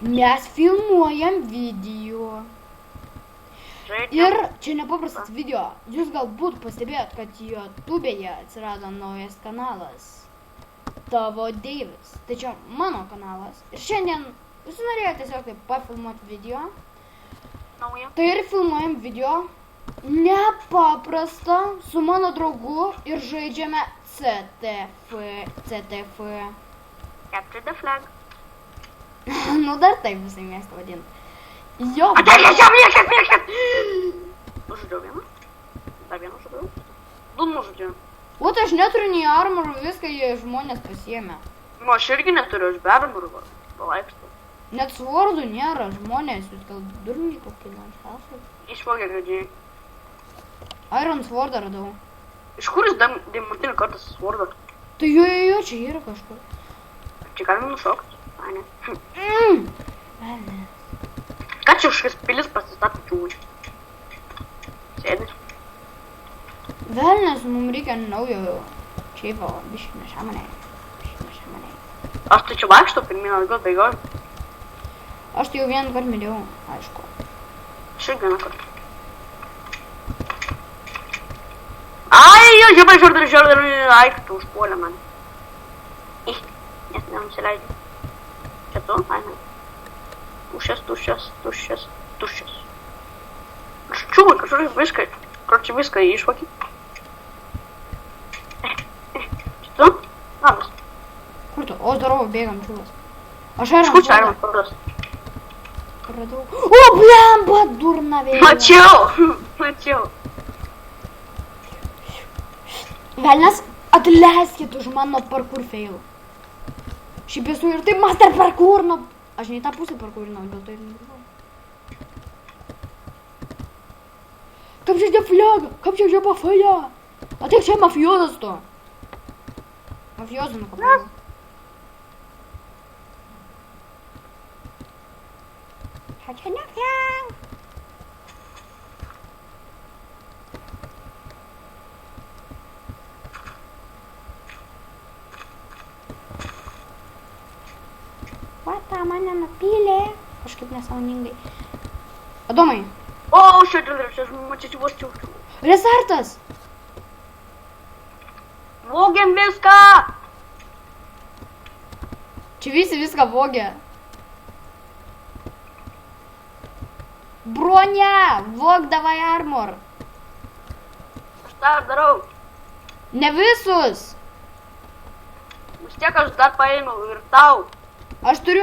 Mes filmuojam video. Žaidžiam. Ir čia nepaprastas video. Jūs galbūt pastebėjot, kad YouTube'e atsirado naujas kanalas. Tavo Deivis. Tai čia mano kanalas. Ir šiandien visi norėjo tiesiog taip pafilmuoti video. Nauja. Tai ir filmuojam video. Nepaprasta su mano draugu ir žaidžiame CTF. Capture the flag. Nu dar taip visai mėgsta vadinti. Jo. Liekit! Nužudžiau vieną. Dar vieną žudžiau. Du nužudžiau. O tai aš neturiu nei armorų, viską jie žmonės pasiėmė. Nu, aš irgi neturiu, aš be armorų palaikstu. Net svordų nėra, žmonės, jūs gal durniai kokį nors esate. Išvogė gadžiai. Iron swordą radau. Iš kur jis demontinį kartą svordą? Tai jo, čia yra kažkur. Čia galima nušokti. A, ne. Velnes. Ką čia kažkas pilis pasistato čiūčių? Sėdi. Velnes, mums reikia naujo čeipo, biškį nesąmonė. Aš tai čia vaikštau pirmyn atgal bėgioju. Aš tai jau vieną kartą mylėjau, aišku. Aš irgi vieną kartą. Ai, žiūrėk, ai, tu užpuolė man. Nes nenusileidžiu. Čia tu? Ai, ne. Tuščias. Čiūmai, kažkur viską išvakį. Čia tu? Labas. Kur tu? O, darau, bėgam čūvas. Aš Iron Kur čia Iron swordą swordas? radau. O, blemba, durna vėlė. Mačiau. Velnes, atleiskit už mano parkour fail. Šiaip esu ir taip master parkourno. Aš ne į tą pusę parkourinau, dėl to ir negalvoju. Kaip čia flaga? Kaip čia pafaja? A tai čia mafiozas to. Mafiozą nukapau. Čia nefjang. Vata mane nupylė. Kažkaip nesąmoningai. Adomai. O, čia vos čiūčių. Restartas. Vogiam viską. Čia visi viską vogė. Bronia, vog davai armor. Aš tą darau. Ne visus. Vis tiek aš dar paėmiau ir tau. Aš turiu.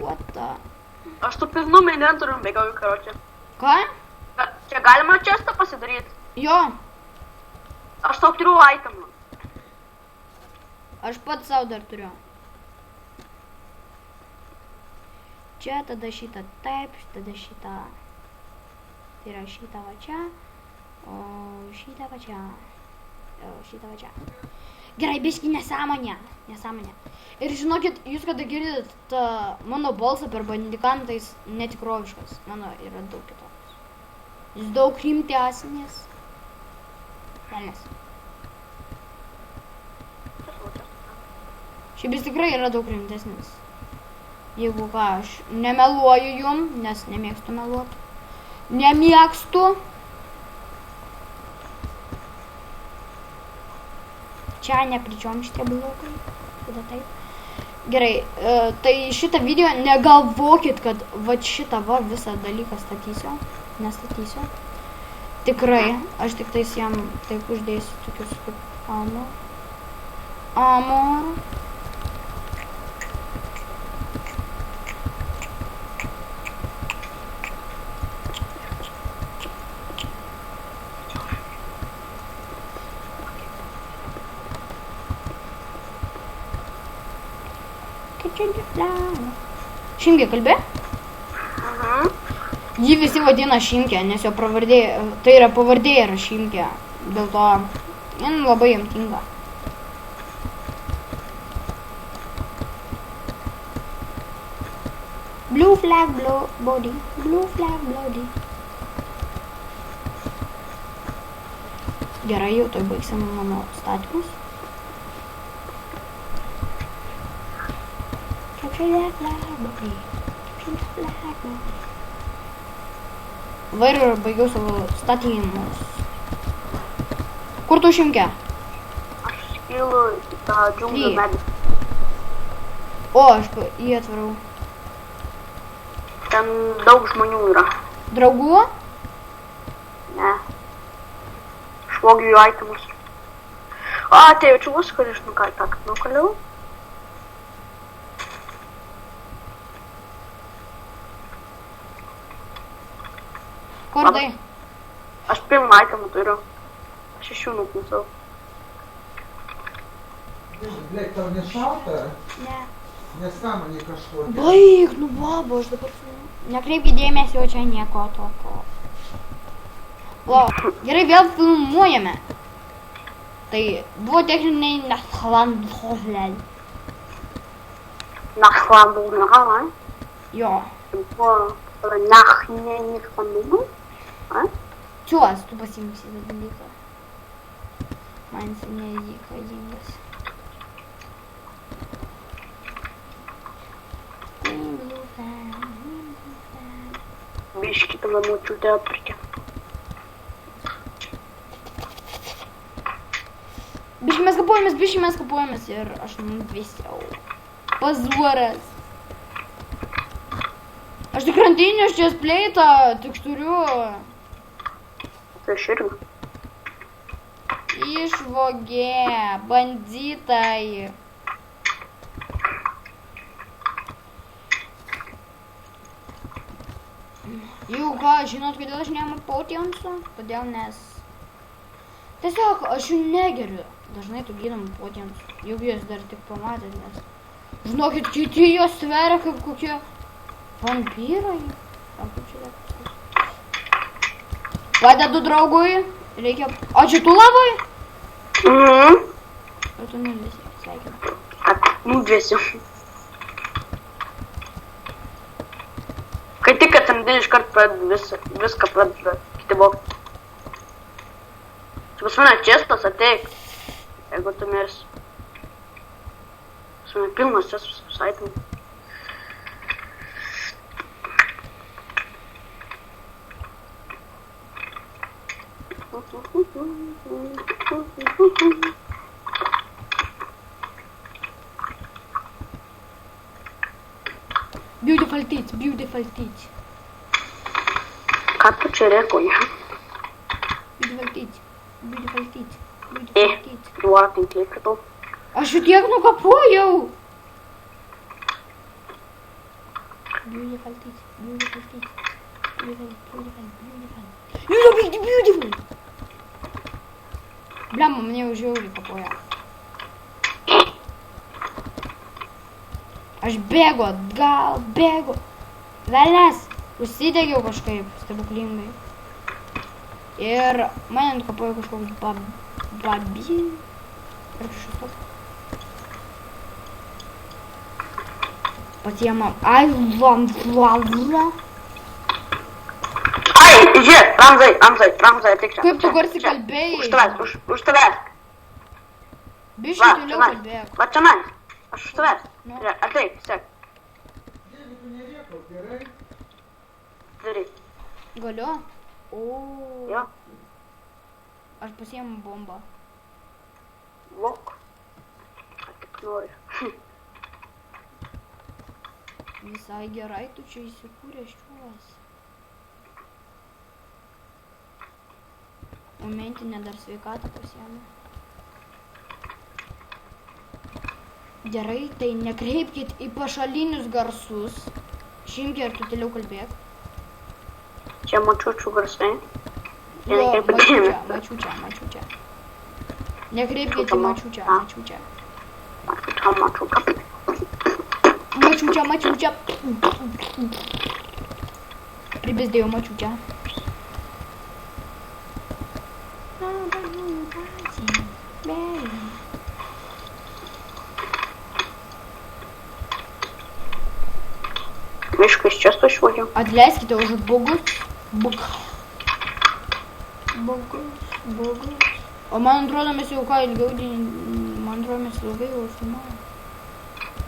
What the? Aš su pilnu inventorium bėgauju, karočią. Ką? Čia galima čestą pasidaryti. Jo. Aš tau turiu itemą. Aš pats savo dar turiu. Čia tada šitą taip, tada šitą. Tai yra šitą va čia. O šitą va čia. O šitą va čia. Gerai, biški nesąmonė. Ir žinokit, jūs kada girdit mano balsą per bandikantą, jis netikroviškas. Mano yra daug kitoks. Jis daug rimtesnis. Velnes. Šiaip jis tikrai yra daug rimtesnis. Jeigu ką, aš nemeluoju jum, nes nemėgstu meluoti. Nemėgstu. Čia nepričiom šitie blogai. Tada taip. Gerai, tai šitą video negalvokit, kad va šitą va visą dalyką statysiu. Nestatysiu. Tikrai, aš tik tais jam taip uždėsiu tokius kaip amor. Šimkė kalbė? Jį visi vadina Šimkė, nes jo pravardė, tai yra pavardė yra Šimkė. Dėl to, labai jam tinka. Blue flag, body. Blue flag, body. Gerai, jau toj baigsim mano statymus. Va ir baigiau savo statymus. Kur tu Šimke? Aš skilu į tą džiunglių Lyg. medį. O, aš jį atvarau. Ten daug žmonių yra. Draugų? Ne. Švogiu jų itemus. A, tai jaučiuosi, kad aš nukaliau. Kur tai? Aš pilną itemų turiu. Aš iš jų nuknusau. Блядь, tau nešalta? Ne. Nesąmonė kažkokia. Baig, nu babo, aš dabar... Nekreipkit dėmesio, čia nieko tokio. O, gerai, vėl filmuojame. Tai buvo techniniai nesklandumai. Nesklandumai? Jo. Buvo nesklandumai? Čiuos, tu pasiimsi tą dalyką. Man jis nereikalingas. Biškį tave močiutė aprikė. Biškį mes kapuojamės ir aš nudvėsiau. Pazuoras. Aš tik rantinį iš čia spleitą, tik turiu. Tai aš irgi. Išvogė, banditai. Jau ką, žinot, kodėl aš neimu potionsų? Todėl nes... Tiesiog aš jų negeriu. Dažnai tų gydamų potionsų. Juk jūs dar tik pamatėt, nes... Žinokit, kiti jos sveria kaip kokie... vampyrai. Ar kaip čia dar? Padedu draugui. Reikia... O čia tu labai? O tu nulėsi. Sveikinu. Nudvėsiu. Kai tik atsirandi iškart pradedi viską pradedi kiti bokti. Čia pas mane čestas ateik, jeigu tu mirsi. Pas mane pilnas čestas visai tam. Beautiful teeth, beautiful teeth. Ką tu čia rėkoji? Beautiful teeth, beautiful teeth, beautiful teeth. Duoda tinklį pritau. Aš jų tiek nukapojau. Beautiful teeth, beautiful teeth, beautiful. Beautiful. Blemba, mane jau žiauriai kapoja. Aš bėgu atgal, bėgu. Velnes, užsidegiau kažkaip stebuklingai. Ir mane nukapojau kažkoks babi. Ir kažkas toks. Pasiemam. Ai, vla. Ai, žiūrėk, Ramzai, ateik čia. Kaip tu garsiai kalbėjai? Už tavęs. Biškai Va, toliau čionai. kalbėk. Va, čionai. Aš už tavęs. Nu. Ateik, sek. Jeigu tu nerėkau, gerai? Daryk. Galiu? O. Jo. Aš pasiemu bombą. Vok. Ką tik nori. Visai gerai, tu čia įsikūrė šiuos. O mentinė dar sveikatą pasiėmė. Gerai, tai nekreipkit į pašalinius garsus. Šimke, ar tu toliau kalbėk? Čia močiučių garsai. Jo, Nekreipkit mačiučia. Nekreipkit į mačiučia. Mačiučia. Pribezdėjau mačiučia. Mišką iš čia sušvogiau. Atleiskite už bugus. O man atrodo, mes jau ką ilgiau, man atrodo, mes ilgai jau filmuojame.